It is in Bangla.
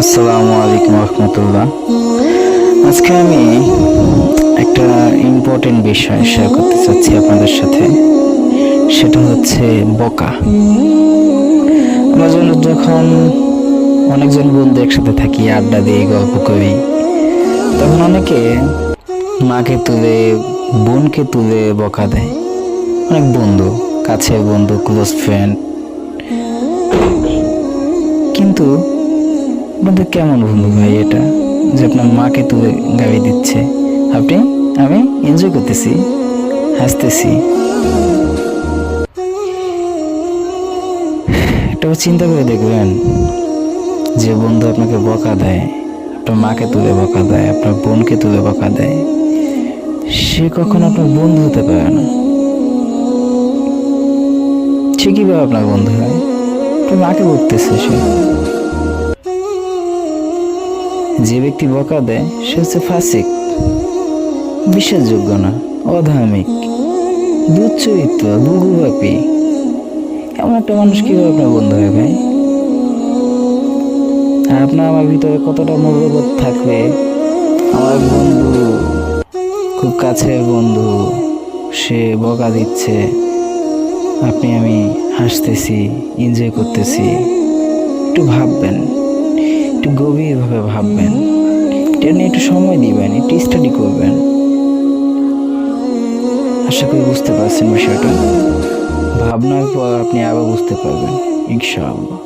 আসসালামু আলাইকুম রহমতুল্লাহ। আজকে আমি একটা ইম্পর্টেন্ট বিষয় শেয়ার করতে চাচ্ছি আপনাদের সাথে। সেটা হচ্ছে বকা। আমরা যখন অনেকজন বন্ধু একসাথে থাকি, আড্ডা দিই, গল্প করি, তখন অনেকে মাকে তুলে, বোনকে তুলে বকা দেয়। অনেক বন্ধু, কাছের বন্ধু, ক্লোজ ফ্রেন্ড। কিন্তু আপনাদের কেমন বন্ধু ভাই এটা, যে আপনার মাকে তুলে গালি দিচ্ছে, আমি এনজয় করতেছি, হাসতেছি। একটা চিন্তা করে দেখবেন, যে বন্ধু আপনাকে বকা দেয়, আপনার মাকে তুলে বকা দেয়, আপনার বোনকে তুলে বকা দেয়, সে কখনো আপনার বন্ধু হতে পারে না। সে কিভাবে আপনার বন্ধু হয়? আপনার মাকে বকতেছে সে। যে ব্যক্তি বকা দেয় সে হচ্ছে ফাসিক, বিশ্বাসযোগ্য না, অধার্মিক, দুশ্চরিত্র, বহুব্যাপী। এমন একটা মানুষ কিভাবে আপনার বন্ধু হয় ভাই? আর আপনার আমার ভিতরে কতটা মূল্যবোধ থাকবে? আমার বন্ধু, খুব কাছের বন্ধু, সে বকা দিচ্ছে, আমি হাসতেছি, এনজয় করতেছি। একটু ভাববেন, একটু গভীরভাবে ভাববেন, এটা নিয়ে একটু সময় দিবেন, একটু স্টাডি করবেন। আশা করি বুঝতে পারছেন বিষয়টা। ভাবনার পর আপনি আবার বুঝতে পারবেন ইনশাআল্লাহ।